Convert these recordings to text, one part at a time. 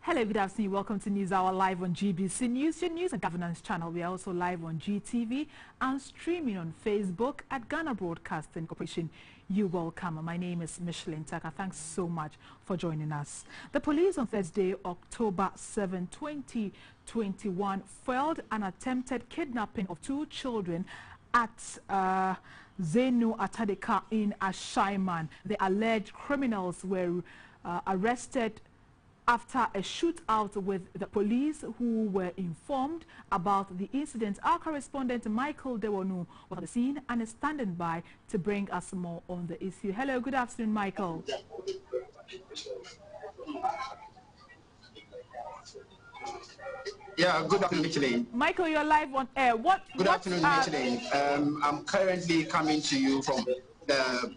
Hello, good afternoon. Welcome to News Hour live on GBC News, your news and governance channel. We are also live on GTV and streaming on Facebook at Ghana Broadcasting Corporation. You're welcome. My name is Michelin Taka. Thanks so much for joining us. The police on Thursday, October 7, 2021, foiled an attempted kidnapping of 2 children at Zenu Atadeka in Ashaiman. The alleged criminals were arrested after a shootout with the police, who were informed about the incident. Our correspondent Michael Dewonu was on the scene and is standing by to bring us more on the issue. Hello, good afternoon, Michael. Yeah, good afternoon, Michelin. Michael, you're live on air. Good afternoon, Michelin. I'm currently coming to you from the...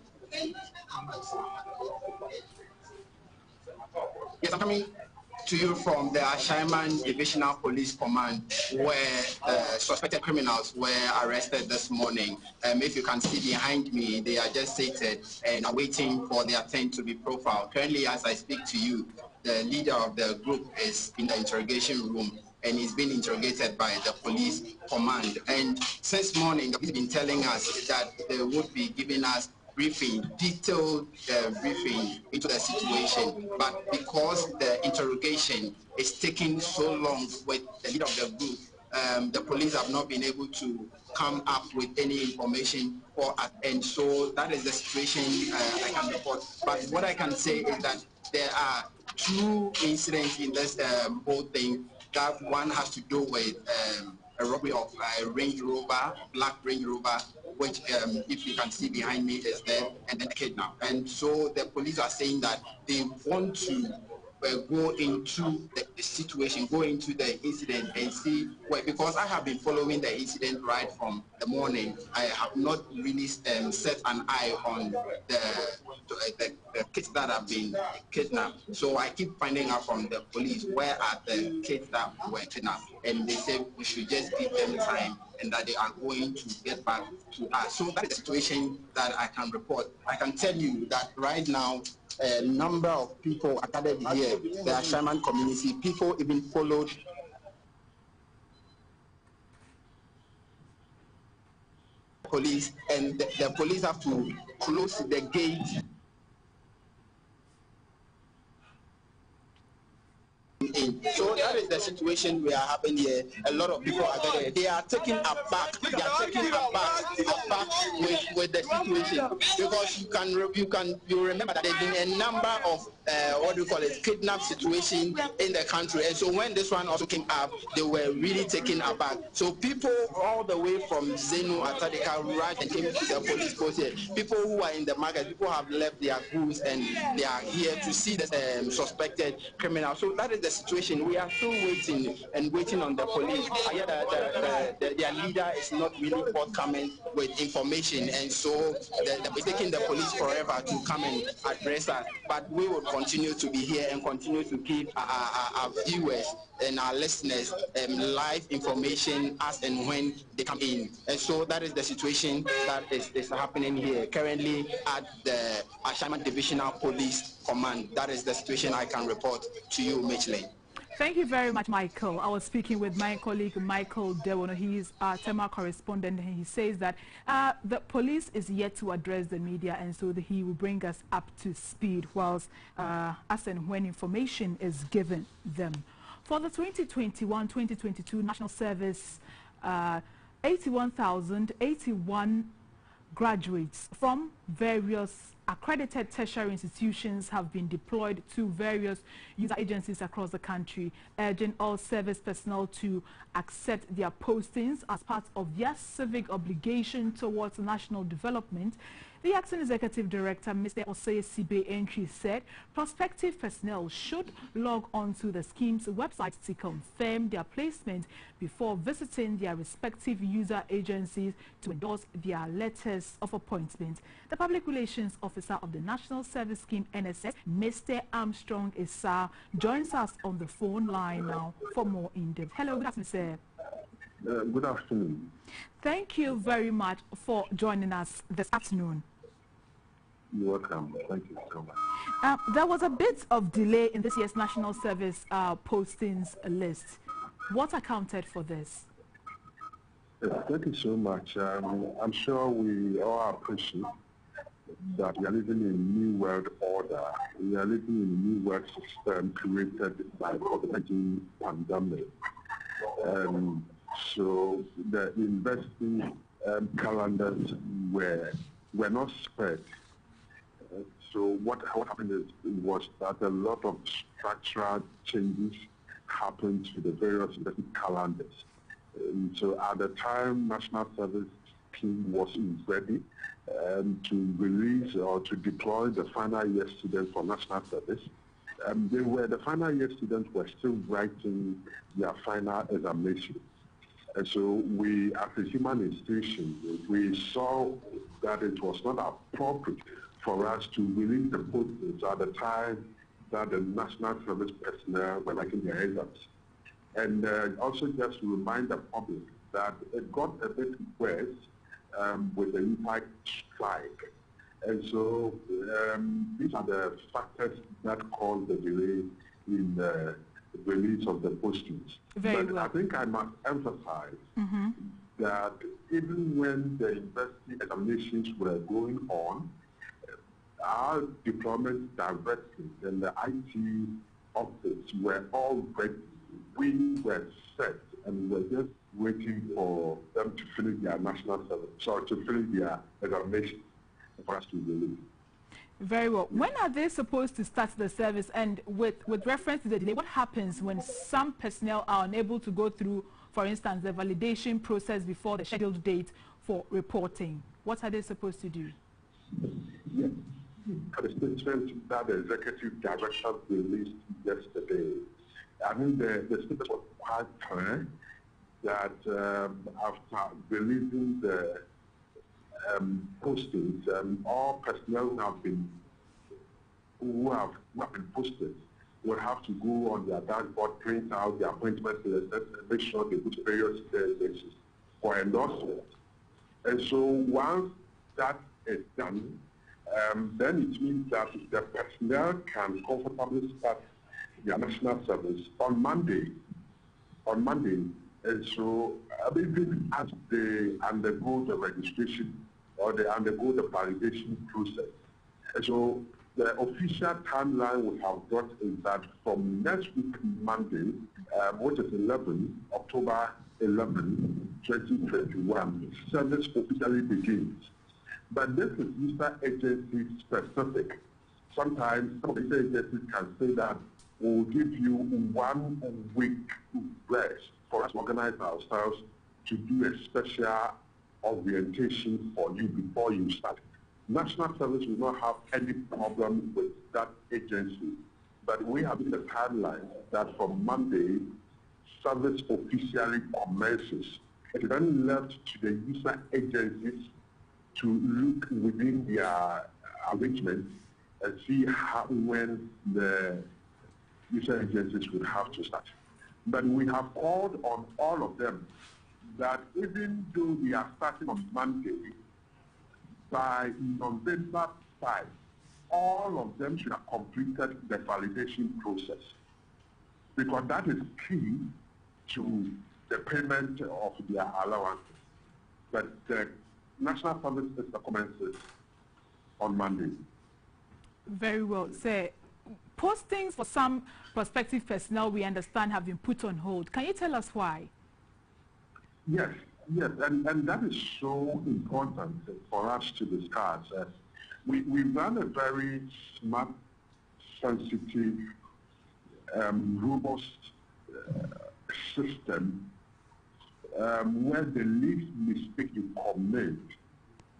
Yes, I'm coming to you from the Ashaiman Divisional Police Command, where suspected criminals were arrested this morning. If you can see behind me, they are just seated and are waiting for their turn to be profiled. Currently, as I speak to you, the leader of the group is in the interrogation room and he's being interrogated by the police command. And since morning, the police have been telling us that they would be giving us detailed briefing into the situation, but because the interrogation is taking so long with the leader of the group, the police have not been able to come up with any information for us, and so that is the situation I can report. But what I can say is that there are 2 incidents in this whole thing. That one has to do with a robbery of a Range Rover, black Range Rover, which if you can see behind me is there, and then a kidnap. And so the police are saying that they want to go into the situation, go into the incident and see where, because I have been following the incident right from the morning. I have not really set an eye on the kids that have been kidnapped. So I keep finding out from the police where are the kids that were kidnapped, and they say we should just give them time and that they are going to get back to us. So that is the situation that I can report. I can tell you that right now, a number of people are gathered here, the Ashaiman community. People even followed police, and the police have to close the gate. So that is the situation we are having here. A lot of people are there. They are taken aback. They are taken aback with the situation, because you remember that there have been a number of kidnap situation in the country, and so when this one also came up, they were really taken aback. So people all the way from Zenu Atadeka right and came to the police post here. People who are in the market, people have left their goods and they are here to see the suspected criminal. So that is the situation. We are still waiting on the police. I hear that their leader is not really forthcoming with information, and so they're taking the police forever to come and address us. But we will continue to be here and continue to give our viewers and our listeners live information as and when they come in. And so that is the situation that is happening here currently at the Ashaiman Divisional Police Command. That is the situation I can report to you, Michelin. Thank you very much, Michael. I was speaking with my colleague Michael Dewonu. He is our Tema correspondent, and he says that the police is yet to address the media, and so he will bring us up to speed whilst as and when information is given them. For the 2021-2022 National Service, 81,081 graduates from various accredited tertiary institutions have been deployed to various user agencies across the country, urging all service personnel to accept their postings as part of their civic obligation towards national development. The acting executive director, Mr. Osei Sibe Entry, said prospective personnel should log on to the scheme's website to confirm their placement before visiting their respective user agencies to endorse their letters of appointment. The Public Relations Officer of the National Service Scheme, NSS, Mr. Armstrong Issa, joins us on the phone line now for more in-depth. Hello, good afternoon, sir. Good afternoon. Thank you very much for joining us this afternoon. You're welcome. Thank you so much. There was a bit of delay in this year's National Service postings list. What accounted for this? Thank you so much. I'm sure we all appreciate that we are living in a new world order. We are living in a new world system created by the COVID-19 pandemic. So the university calendars were not spread. So what happened was that a lot of structural changes happened to the various university calendars. So at the time, National Service Scheme was ready to release or to deploy the final year students for National Service. The final year students were still writing their final examination. And so we, as a human institution, we saw that it was not appropriate for us to release the postings at the time that the National Service personnel were making their exams. And also just to remind the public that it got a bit worse with the impact strike. And so these are the factors that caused the delay in the release of the postings. But I think I must emphasize that even when the university examinations were going on, our deployment directors and the IT office were all ready. We were set and we were just waiting for them to finish their national service, to finish their examination for us to release. Very well. When are they supposed to start the service? And with reference to the delay, what happens when some personnel are unable to go through, for instance, the validation process before the scheduled date for reporting? What are they supposed to do? Yes. The statement that the executive director released yesterday, I mean, the statement was quite clear that after releasing the postings, all personnel who have been posted will have to go on their dashboard, print out the appointment letters, and make sure they put various databases for endorsement. And so once that is done, then it means that the personnel can comfortably start their national service on Monday. And so even as they undergo the registration or they undergo the validation process. And so the official timeline we have got is that from next week Monday, which is October 11, 2021, service officially begins. But this is user agency specific. Sometimes some of the user agencies can say that we'll give you 1 week rest for us to organize ourselves to do a special orientation for you before you start. National Service will not have any problem with that agency, but we have in the timeline that from Monday, service officially commences. It is then left to the user agencies to look within their arrangement and see when the user agencies would have to start. But we have called on all of them that even though we are starting on Monday, by November 5, all of them should have completed the validation process, because that is key to the payment of their allowances. But the National Service System commences on Monday. Very well. So, postings for some prospective personnel, we understand, have been put on hold. Can you tell us why? Yes, and that is so important for us to discuss. We run a very smart, sensitive, robust system where the least mistake you commit,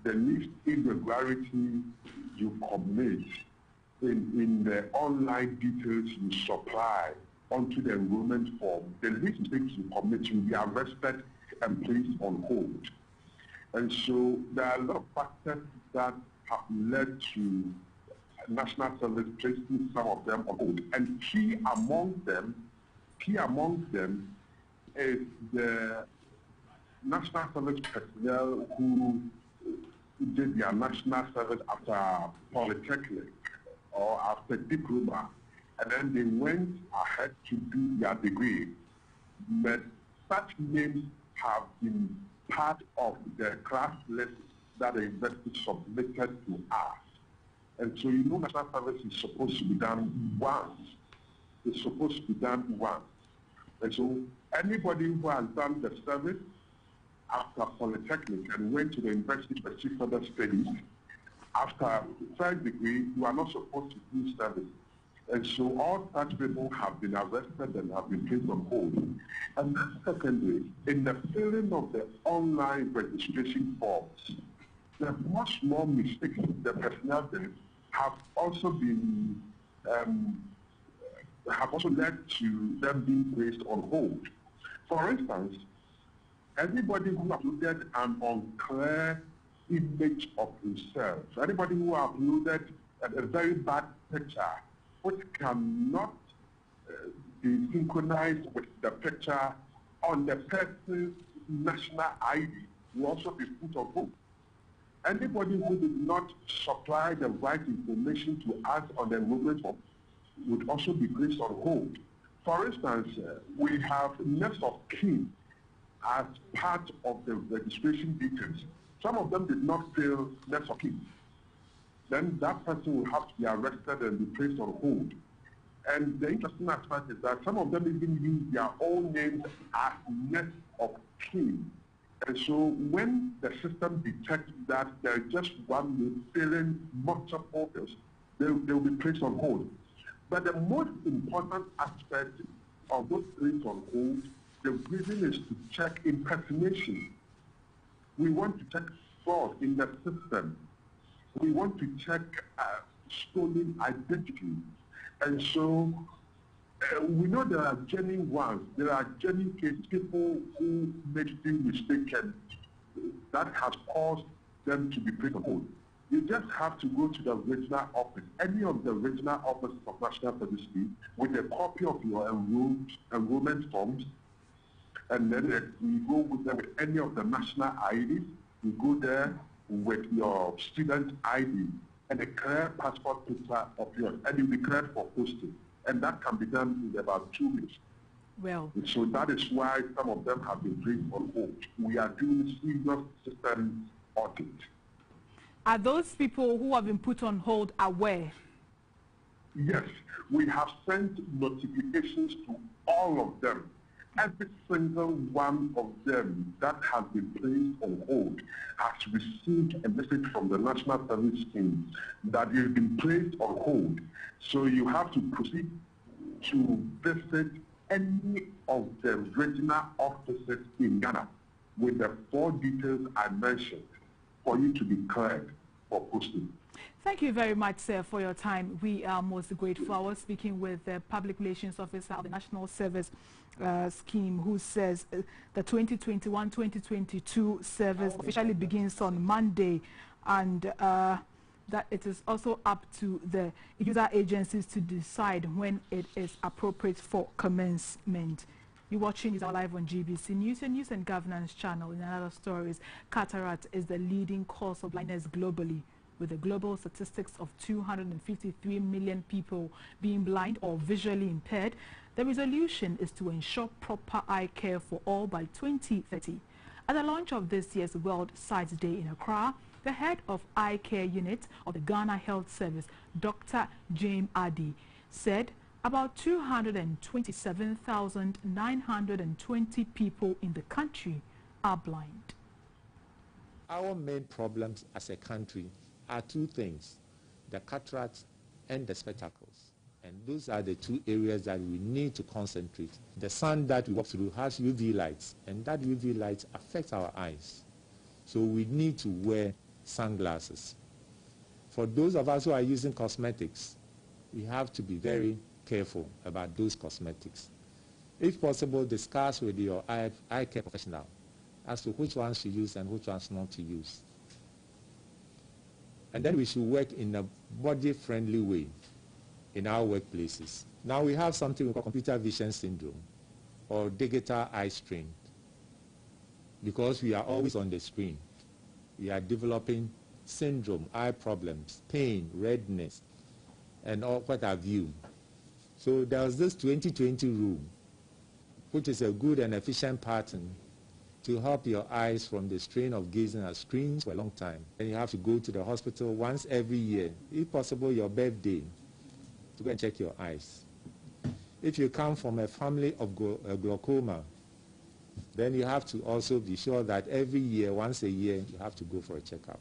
the least irregularity you commit in the online details you supply onto the enrollment form, the least mistakes you commit will be arrested and placed on hold. And so there are a lot of factors that have led to National Service placing some of them on hold. And key among them is the National Service personnel who did their National Service after Polytechnic or after diploma, and then they went ahead to do their degree. But such names have been part of the class list that the university submitted to us. And so you know National Service is supposed to be done once. It's supposed to be done once. And so anybody who has done the service after Polytechnic and went to the university to pursue further studies, after first degree, you are not supposed to do service. And so all such people have been arrested and have been placed on hold. And then secondly, in the filling of the online registration forms, the much more mistakes the personnel did have also been led to them being placed on hold. For instance, anybody who uploaded an unclear image of himself, anybody who uploaded a very bad picture which cannot be synchronized with the picture on the person's national ID will also be put on hold. Anybody who did not supply the right information to us on the enrollment form would also be placed on hold. For instance, we have next of kin as part of the registration details. Some of them did not fill next of kin. Then that person will have to be arrested and be placed on hold. And the interesting aspect is that some of them even use their own names as next of kin. And so when the system detects that there is just one name filling multiple fields, they will be placed on hold. But the most important aspect of those placed on hold, the reason is to check impersonation. We want to check fraud in the system. We want to check stolen identity. And so we know there are genuine ones. There are genuine cases, people who made things mistaken that has caused them to be placed on hold. You just have to go to the regional office, any of the regional offices of National Service with a copy of your enrollment forms, and then we go with them with any of the national IDs. You go there with your student ID and a clear passport picture of yours, and you'll be cleared for posting. And that can be done in about 2 minutes. Well, so that is why some of them have been placed on hold. We are doing serious system audit. Are those people who have been put on hold aware? Yes, we have sent notifications to all of them. Every single one of them that has been placed on hold has received a message from the National Service team that you've been placed on hold. So you have to proceed to visit any of the regional offices in Ghana with the 4 details I mentioned for you to be cleared for posting. Thank you very much, sir, for your time. We are most grateful. I was speaking with the Public Relations Officer of the National Service Scheme, who says the 2021-2022 service officially begins on Monday, and that it is also up to the user agencies to decide when it is appropriate for commencement. You're watching News Live on GBC News, your news and governance channel. In other stories, cataract is the leading cause of blindness globally, with the global statistics of 253 million people being blind or visually impaired. The resolution is to ensure proper eye care for all by 2030. At the launch of this year's World Sight Day in Accra, the head of Eye Care Unit of the Ghana Health Service, Dr. James Addy, said about 227,920 people in the country are blind. Our main problems as a country are two things, the cataracts and the spectacles. And those are the two areas that we need to concentrate. The sun that we walk through has UV lights, and that UV light affects our eyes. So we need to wear sunglasses. For those of us who are using cosmetics, we have to be very careful about those cosmetics. If possible, discuss with your eye care professional as to which ones to use and which ones not to use. And then we should work in a body-friendly way in our workplaces. Now we have something we call computer vision syndrome or digital eye strain. Because we are always on the screen, we are developing syndrome, eye problems, pain, redness, and all what have you. So there's this 2020 rule, which is a good and efficient pattern to help your eyes from the strain of gazing at screens for a long time. And you have to go to the hospital once every year, if possible your birthday, to go and check your eyes. If you come from a family of glaucoma, then you have to also be sure that every year, once a year, you have to go for a checkup.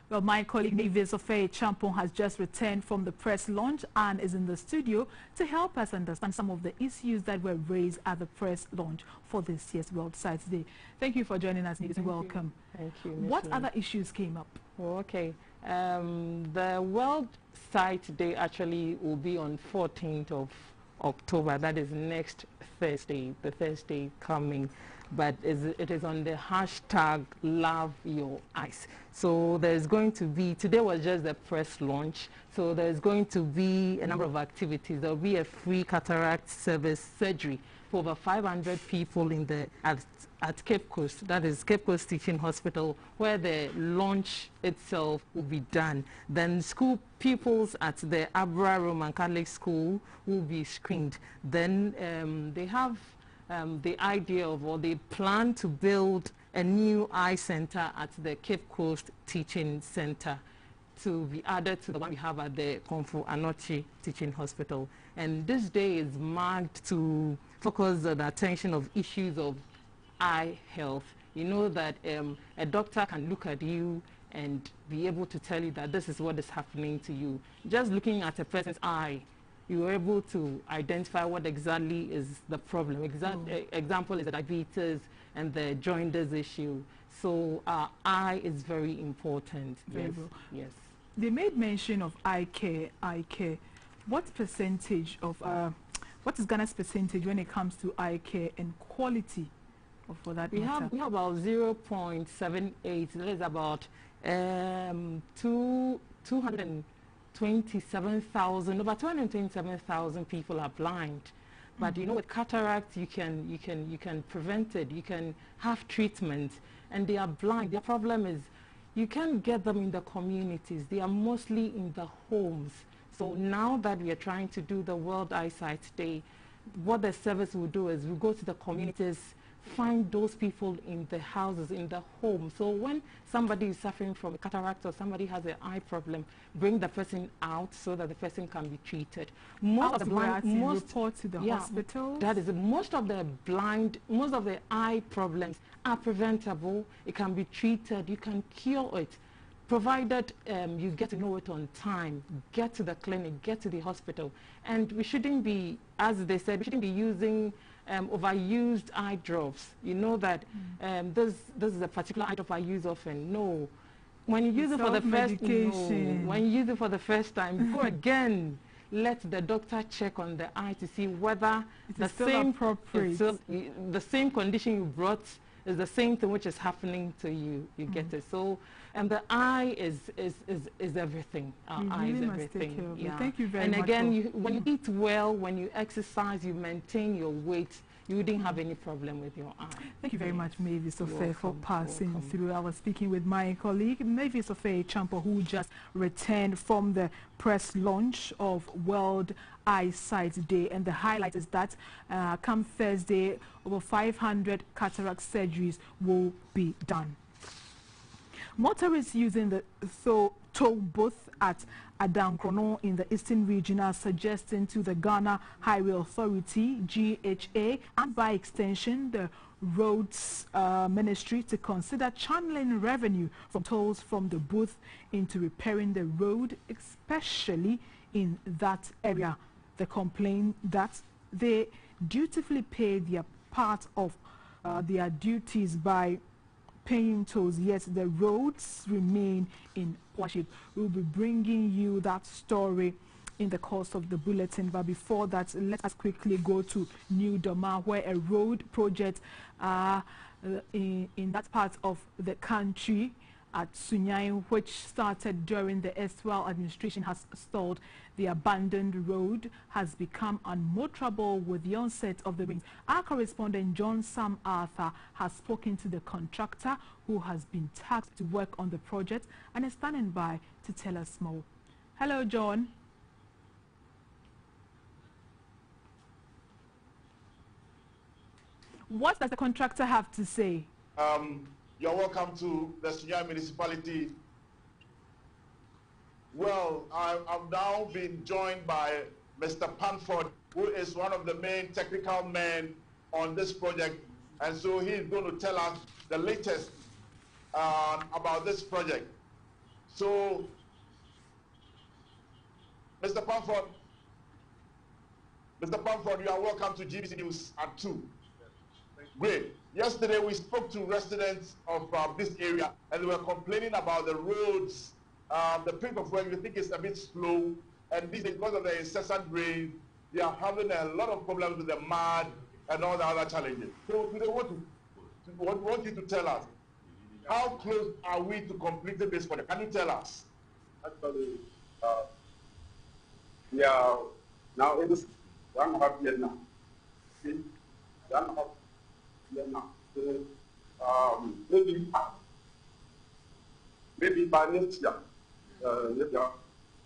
Well, my colleague Mavis Ofei Champon has just returned from the press launch and is in the studio to help us understand some of the issues that were raised at the press launch for this year's World Sight Day. Thank you for joining us, Mavis. Welcome. Thank you. What other issues came up? Oh, okay. The World Sight Day actually will be on 14th of October. That is next Thursday, the Thursday coming. But it is on the hashtag Love Your Eyes. So there's going to be, today was just the press launch, so there's going to be a number of activities. There will be a free cataract service surgery for over 500 people in the, at Cape Coast, that is Cape Coast Teaching Hospital, where the launch itself will be done. Then school pupils at the Abra Roman Catholic School will be screened. Then they have the idea of, or they plan to build a new eye center at the Cape Coast Teaching Center to be added to the one we have at the Komfo Anochi Teaching Hospital. And this day is marked to focus the attention of issues of eye health. You know that a doctor can look at you and be able to tell you that this is what is happening to you. Just looking at a person's eye, you are able to identify what exactly is the problem. Example is the diabetes and the jaundice issue. So our eye is very important. Very yes. well. Yes. They made mention of eye care. What percentage of, what is Ghana's percentage when it comes to eye care and quality for that we matter? have about 0.78. That is about 227,000. About 227,000 people are blind. But you know, with cataract, you can prevent it. You can have treatment, and they are blind. Their problem is you can't get them in the communities. They are mostly in the homes. So now that we are trying to do the World Eyesight Day, what the service will do is we go to the communities, find those people in the houses, in the home. So when somebody is suffering from a cataract or somebody has an eye problem, bring the person out so that the person can be treated. Most of the blind, report to the hospital. That is, most of the eye problems are preventable. It can be treated. You can cure it, provided you get to know it on time. Get to the clinic, get to the hospital. And we shouldn't be, as they said, we shouldn't be using overused eye drops. You know that this is a particular eye drop I use often. No. When you use it for the first when you use it for the first time, go again. Let the doctor check on the eye to see whether the same condition you brought is the same thing which is happening to you. You get it. So, and the eye is everything. Our eye is everything. Yeah. Thank you very much. And again, when you eat well, when you exercise, you maintain your weight, you wouldn't have any problem with your eye. Thank you very much, Mavis Ofei, for passing through. I was speaking with my colleague, Mavis Ofei Champo, who just returned from the press launch of World Eyesight Day. And the highlight is that come Thursday, over 500 cataract surgeries will be done. Motorists using the toll booth at Adankrono in the Eastern Region are suggesting to the Ghana Highway Authority, GHA, and by extension the Roads Ministry to consider channeling revenue from tolls from the booth into repairing the road, especially in that area. They complain that they dutifully pay their part of their duties by paying tolls, yet the roads remain in poor shape. We'll be bringing you that story in the course of the bulletin, but before that, let us quickly go to New Doma, where a road project in that part of the country at Sunyai, which started during the erstwhile administration, has stalled. The abandoned road has become unmotorable with the onset of the rains. Our correspondent John Sam Arthur has spoken to the contractor who has been tasked to work on the project and is standing by to tell us more. Hello, John. What does the contractor have to say? You're welcome to the Sunyai municipality. Well, I've now been joined by Mr. Panford, who is one of the main technical men on this project. And so he's going to tell us the latest about this project. So, Mr. Panford, you are welcome to GBC News at 2. Great. Yesterday we spoke to residents of this area, and they were complaining about the roads. The pace of work, you think is a bit slow, and this is because of the incessant rain. They are having a lot of problems with the mud and all the other challenges. So today, want you to tell us, how close are we to completing this project? Can you tell us? Actually, yeah, now it is 1.5 years now. See, 1.5 years now. So, maybe by next year,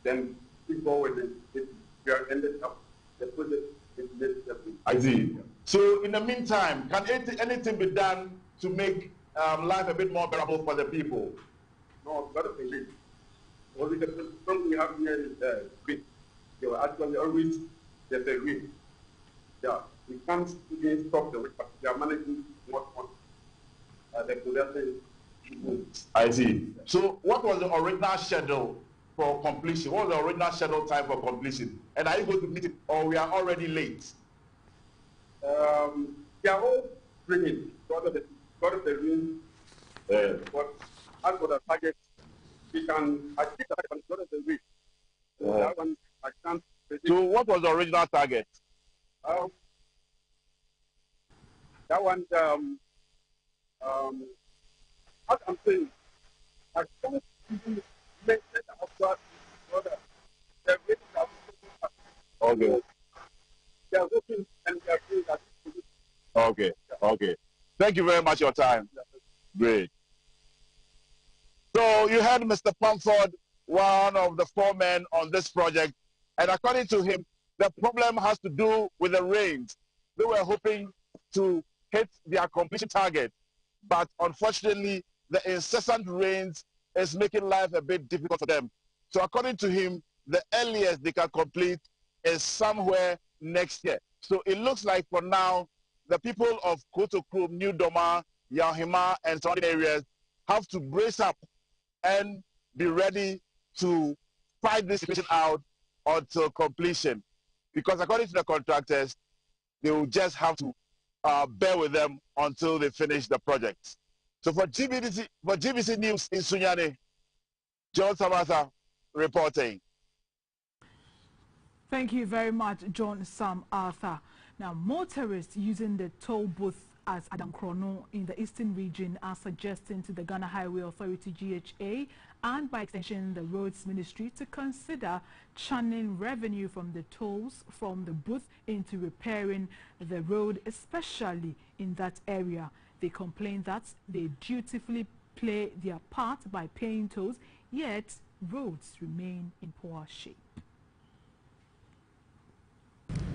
then people will we are ended up the project is next year. I see. So in the meantime, can anything be done to make life a bit more bearable for the people? No, got to be. Only the problem we have here is wind. You actually always there's a wind. Yeah, we can't really stop the wind, but we are managing what the production. I see. So what was the original schedule for completion? What was the original schedule time for completion? And are you going to meet it, or we are already late? We are all bringing got of the rain. But as for the target, we can achieve that on the rain. That one I can't predict. So what was the original target? That one, what I'm saying, I can't even make that offer for the rain. Okay. They are working and they are doing that. Okay. Okay. Thank you very much for your time. Great. So you heard Mr. Pumford, one of the foremen on this project, and according to him, the problem has to do with the rains. They were hoping to hit their completion target, but unfortunately, the incessant rains is making life a bit difficult for them. So according to him, the earliest they can complete is somewhere next year. So it looks like for now, the people of Kotokrum, New Doma, Yahima, and surrounding areas have to brace up and be ready to fight this situation out until completion. Because according to the contractors, they will just have to bear with them until they finish the project. So for GBC News in Sunyani, John Samatha reporting. Thank you very much, John Sam Arthur. Now, motorists using the toll booth as Adankrono in the eastern region are suggesting to the Ghana Highway Authority GHA and by extension the Roads Ministry to consider channeling revenue from the tolls from the booth into repairing the road, especially in that area. They complain that they dutifully play their part by paying tolls, yet roads remain in poor shape.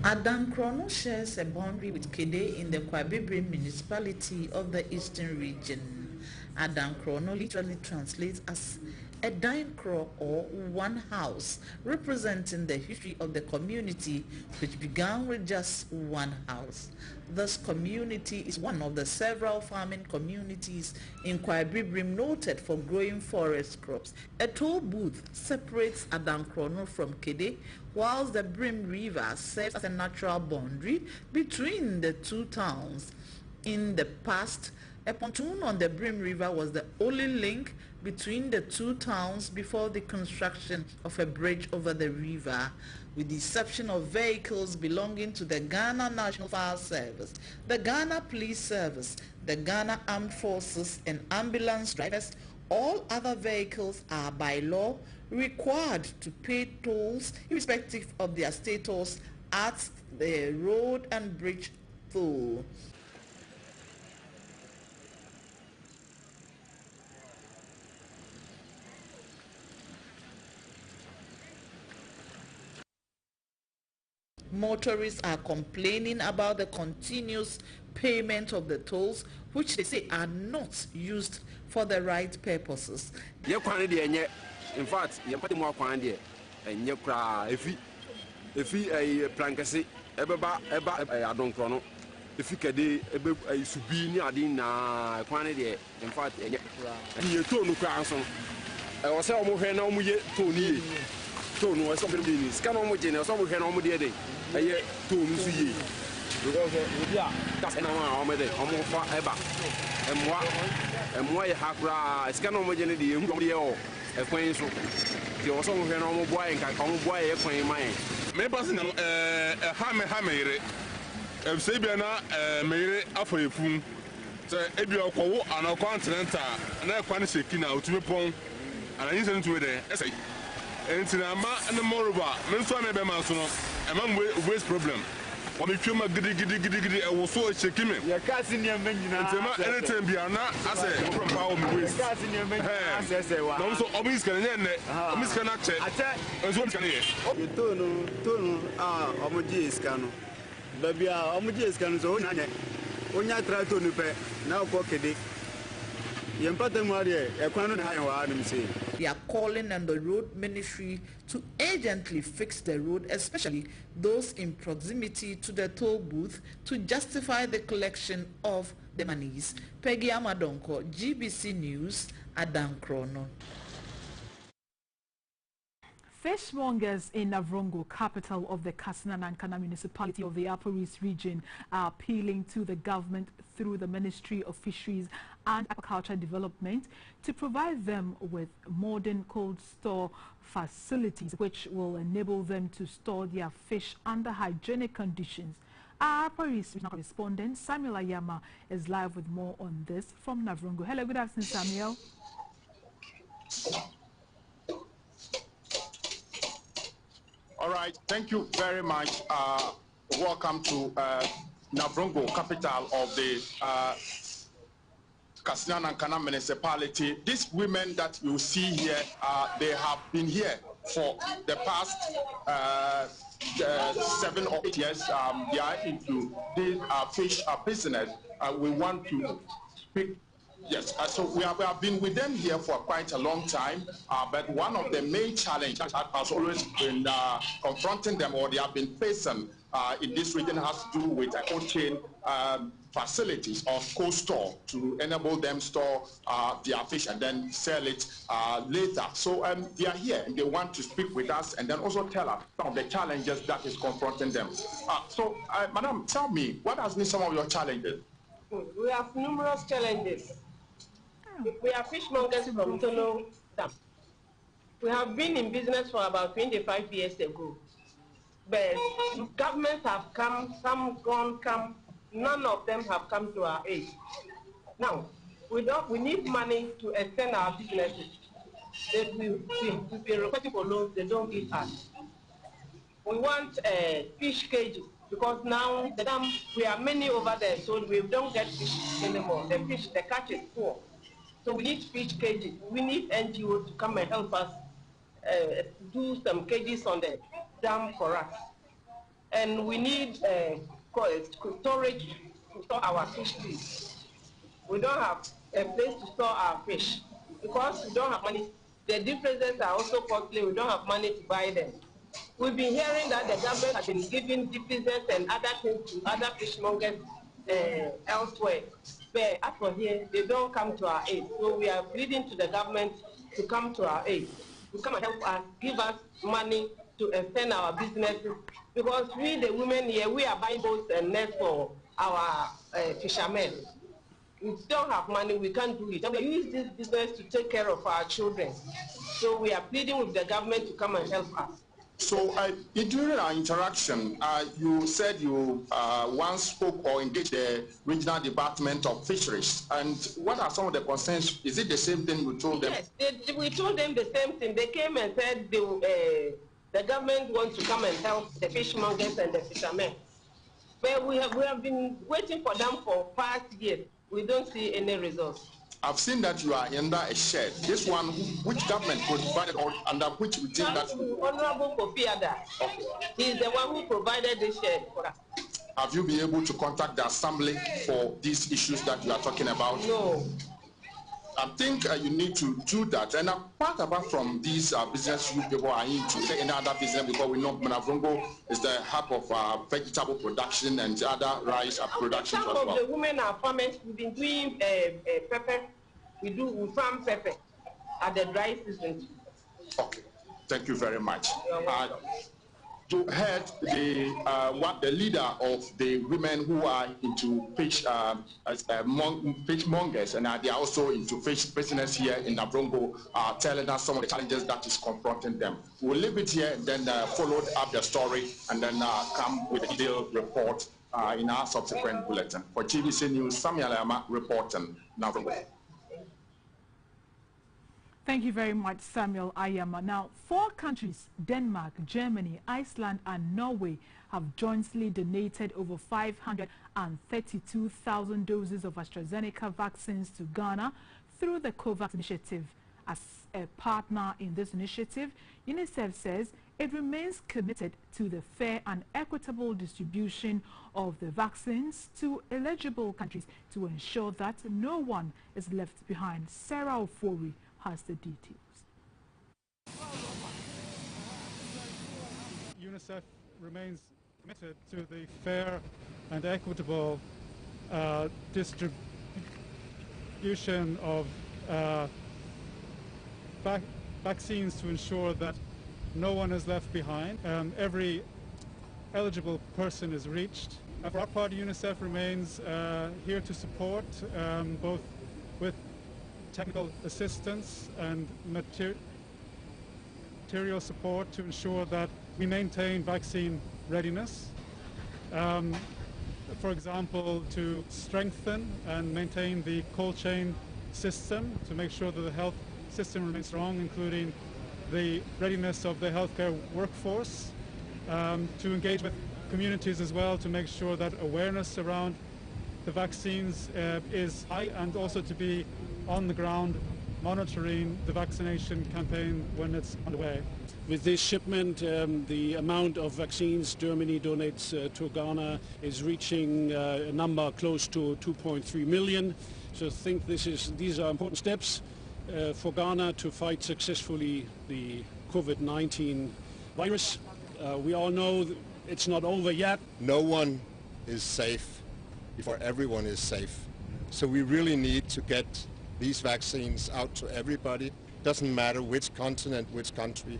Adankrono shares a boundary with Kede in the Kwabibri municipality of the eastern region. Adankrono literally translates as a dincro or one house representing the history of the community, which began with just one house. This community is one of the several farming communities in Kwabibrim noted for growing forest crops. A toll booth separates Adankrono from Kede, whilst the Brim River serves as a natural boundary between the two towns. In the past, a pontoon on the Brim River was the only link between the two towns before the construction of a bridge over the river. With the exception of vehicles belonging to the Ghana National Fire Service, the Ghana Police Service, the Ghana Armed Forces and ambulance drivers, all other vehicles are by law required to pay tolls irrespective of their status at the road and bridge toll. Motorists are complaining about the continuous payment of the tolls, which they say are not used for the right purposes. In fact, if a plankasi, if you can subini adina quantity, in fact, you told no crown. I was almost Tony. Tone was something business. Can almost general, some can almost day. A year, 2 years. Because, that's an hour, almost forever. And why Hakra, it's can almost generally, a queen so. You also can almost buy and can almost buy a queen mine. Maybe a hammer, a Sabiana, Mary, after a fool. So, if you are called on a continental, and I can't say, Kina, to be pong, and I listen to it. And the moreover, Mensuan Bemasono, among waste problem. Or if you make giddy, I was so shaking me. Your cousin, your men, anything beyond as a power waste. Also, always can Miss Canache. As one can hear. You don't Homogeneous canoe. Baby, homogeneous canoes only. When I try to pay, now pocket it. They are calling on the road ministry to urgently fix the road, especially those in proximity to the toll booth, to justify the collection of the monies. Peggy Amadonko, GBC News, Adankrono. Fishmongers in Navrongo, capital of the Kasina-Nankana municipality of the Upper East region, are appealing to the government through the Ministry of Fisheries and Aquaculture Development to provide them with modern cold store facilities which will enable them to store their fish under hygienic conditions. Our Upper East regional correspondent Samuel Ayama is live with more on this from Navrongo. Hello, good afternoon, Samuel. All right, thank you very much. Welcome to Navrongo, capital of the Kasina-Nankana municipality. These women that you see here, they have been here for the past 7 or 8 years. They are into this fish business. We want to speak. Yes, so we have been with them here for quite a long time, but one of the main challenges that has always been confronting them, or they have been facing in this region, has to do with cold chain facilities or cold store to enable them store their fish and then sell it later. So they are here and they want to speak with us and then also tell us some of the challenges that is confronting them. Madam, tell me, what has been some of your challenges? We have numerous challenges. We are fishmongers from Tono Dam. We have been in business for about 25 years ago. But governments have come, some gone, come. None of them have come to our aid. Now, we need money to extend our businesses. We've been requesting for loans, they don't give us. We want fish cages, because now the dam, we are many over there, so we don't get fish anymore. The catch is poor. So we need fish cages. We need NGOs to come and help us do some cages on the dam for us. And we need storage to store our fish feed. We don't have a place to store our fish because we don't have money The deep freezers are also costly. We don't have money to buy them. We've been hearing that the government has been giving deep freezers and other things to other fishmongers elsewhere. But as for here, they don't come to our aid. So we are pleading to the government to come to our aid, to come and help us, give us money to extend our businesses. Because we, the women here, we are buying boats and nets for our fishermen. We don't have money, we can't do it. And we use this business to take care of our children. So we are pleading with the government to come and help us. So during our interaction, you said you once spoke or engaged the Regional Department of Fisheries. And what are some of the concerns? Is it the same thing you told them? Yes, we told them the same thing. They came and said the government wants to come and help the fishmongers and the fishermen. But we have been waiting for them for past years. We don't see any results. I've seen that you are under a shed. This one, which government provided or under which regime that? Honorable Kofi Ada. Okay. He's the one who provided this shed for us. Have you been able to contact the assembly for these issues that you are talking about? No. I think you need to do that. And apart from these business you people are into, say any other business, because we know Manavrongo is the hub of vegetable production and other rice production as well. Some of the women are farmers. We've been doing pepper. We farm pepper at the dry season. Okay, thank you very much. You heard the leader of the women who are into fishmongers, and they are also into fish business here in Navrongo, telling us some of the challenges that is confronting them. We'll leave it here and then follow up the story and then come with a detailed report in our subsequent bulletin. For GBC News, Samuel Ama reporting, Navrongo. Thank you very much, Samuel Ayama. Now, 4 countries, Denmark, Germany, Iceland, and Norway, have jointly donated over 532,000 doses of AstraZeneca vaccines to Ghana through the COVAX initiative. As a partner in this initiative, UNICEF says it remains committed to the fair and equitable distribution of the vaccines to eligible countries to ensure that no one is left behind. Sarah Ofori has the details. UNICEF remains committed to the fair and equitable distribution of vaccines to ensure that no one is left behind. Every eligible person is reached. For our part, UNICEF remains here to support both with technical assistance and material support to ensure that we maintain vaccine readiness. For example, to strengthen and maintain the cold chain system to make sure that the health system remains strong, including the readiness of the healthcare workforce, to engage with communities as well to make sure that awareness around the vaccines is high, and also to be on the ground monitoring the vaccination campaign when it's underway. With this shipment, the amount of vaccines Germany donates to Ghana is reaching a number close to 2.3 million. So I think these are important steps for Ghana to fight successfully the COVID-19 virus. We all know that it's not over yet. No one is safe before everyone is safe. So we really need to get these vaccines out to everybody. Doesn't matter which continent, which country.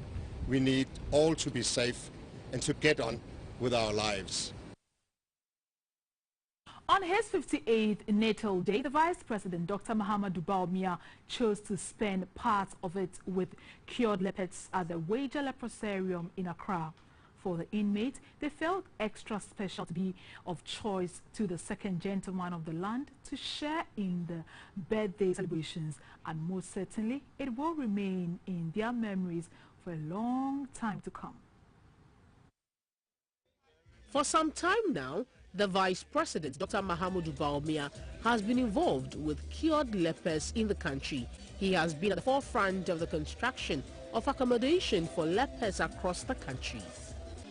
We need all to be safe and to get on with our lives. On his 58th natal day, the Vice President, Dr. Mahamudu Bawumia, chose to spend part of it with cured leopards at the Wager Leprosarium in Accra. For the inmates, they felt extra special to be of choice to the second gentleman of the land to share in the birthday celebrations, and most certainly it will remain in their memories for a long time to come. For some time now, the Vice President, Dr. Mahamudu Bawumia, has been involved with cured lepers in the country. He has been at the forefront of the construction of accommodation for lepers across the country.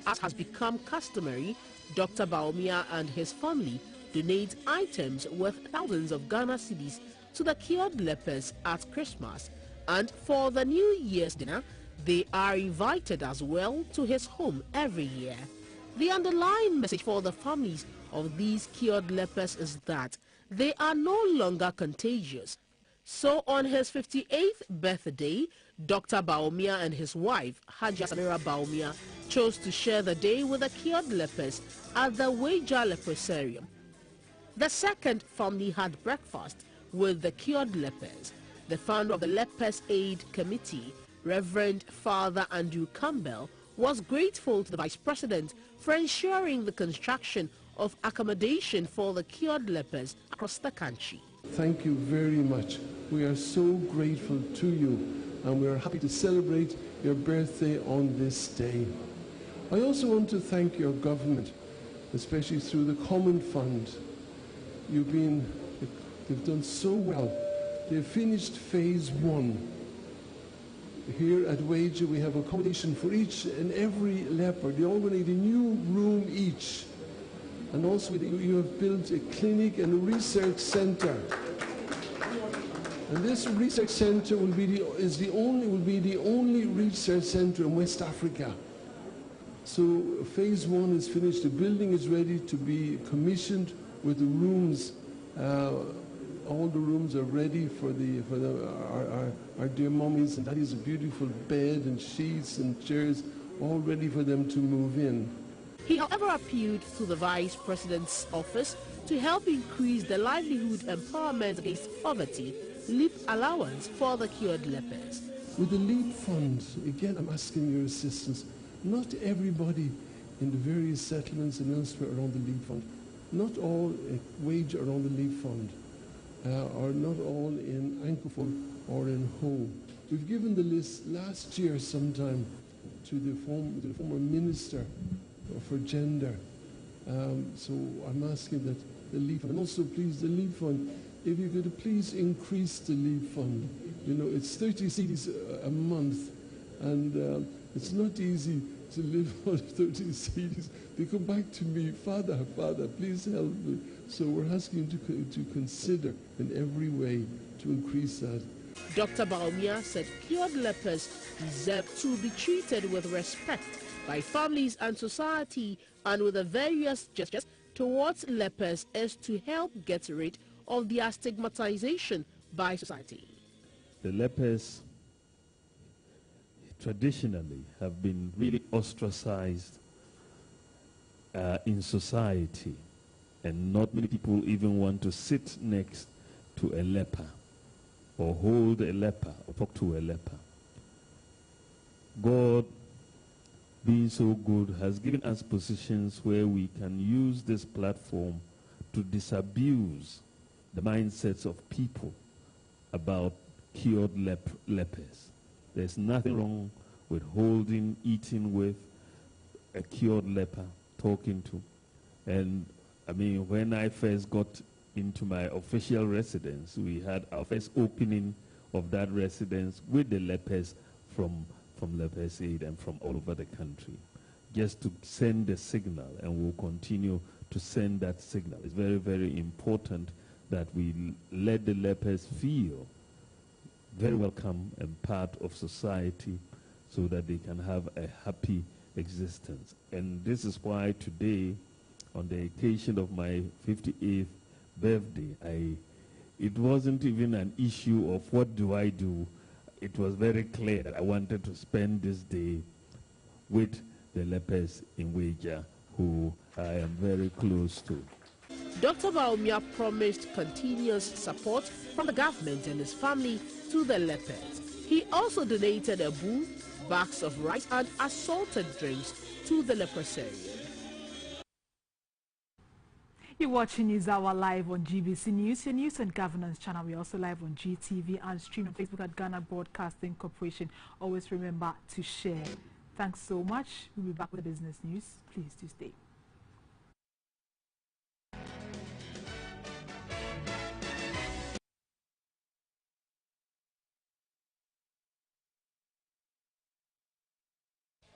As has become customary, Dr. Bawumia and his family donate items worth thousands of Ghana cedis to the cured lepers at Christmas, And for the New Year's dinner, they are invited as well to his home every year. The underlying message for the families of these cured lepers is that they are no longer contagious. So on his 58th birthday, Dr. Baumia and his wife, Hajia Samira Baumia, chose to share the day with the cured lepers at the Weija Leprosarium. The second family had breakfast with the cured lepers. The founder of the Lepers Aid Committee, Reverend Father Andrew Campbell, was grateful to the Vice President for ensuring the construction of accommodation for the cured lepers across the country. Thank you very much. We are so grateful to you, and we are happy to celebrate your birthday on this day. I also want to thank your government, especially through the Common Fund. They've done so well. They've finished phase 1. Here at Weija, we have accommodation for each and every leper. They all need a new room each. And also you have built a clinic and a research center. And this research center will be the only research center in West Africa. So phase 1 is finished. The building is ready to be commissioned with the rooms. All the rooms are ready for our dear mummies, and that is a beautiful bed and sheets and chairs, all ready for them to move in. He, however, appealed to the Vice President's office to help increase the livelihood empowerment against poverty, LEAP allowance for the cured lepers. With the LEAP fund, again, I'm asking your assistance. Not everybody in the various settlements and elsewhere are on the LEAP fund. Not all wage are on the LEAP fund. Are not all in Ankofor or in Ho. We've given the list last year sometime to the former Minister for Gender. So I'm asking that the LEAP fund, and also please the LEAP fund, if you could please increase the LEAP fund. You know, it's 30 cedis a month, and it's not easy to live on 30 cedis. They come back to me, Father, please help me. So we're asking you to consider in every way to increase that. Dr. Baumia said cured lepers deserve to be treated with respect by families and society, and with the various gestures towards lepers is to help get rid of their stigmatization by society. The lepers traditionally have been really ostracized in society, and not many people even want to sit next to a leper or hold a leper or talk to a leper. God, being so good, has given us positions where we can use this platform to disabuse the mindsets of people about cured lepers. There's nothing wrong with holding, eating with a cured leper, talking to. And I mean, when I first got into my official residence, we had our first opening of that residence with the lepers from Lepers Aid and from all over the country, just to send the signal, and we'll continue to send that signal. It's very, very important that we let the lepers feel very welcome and part of society, so that they can have a happy existence. And this is why today, on the occasion of my 58th birthday, it wasn't even an issue of what do I do. It was very clear that I wanted to spend this day with the lepers in Weija, who I am very close to. Dr. Baumia promised continuous support from the government and his family to the lepers. He also donated a bull, bags of rice and assorted drinks to the leprosarium. You're watching News Hour live on GBC News, your news and governance channel. We're also live on GTV and stream on Facebook at Ghana Broadcasting Corporation. Always remember to share. Thanks so much. We'll be back with the business news. Please do stay.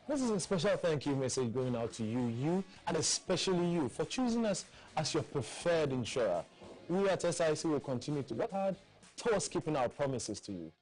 This is a special thank you message going out to you, and especially you, for choosing us as your preferred insurer. We at SIC will continue to work hard towards keeping our promises to you.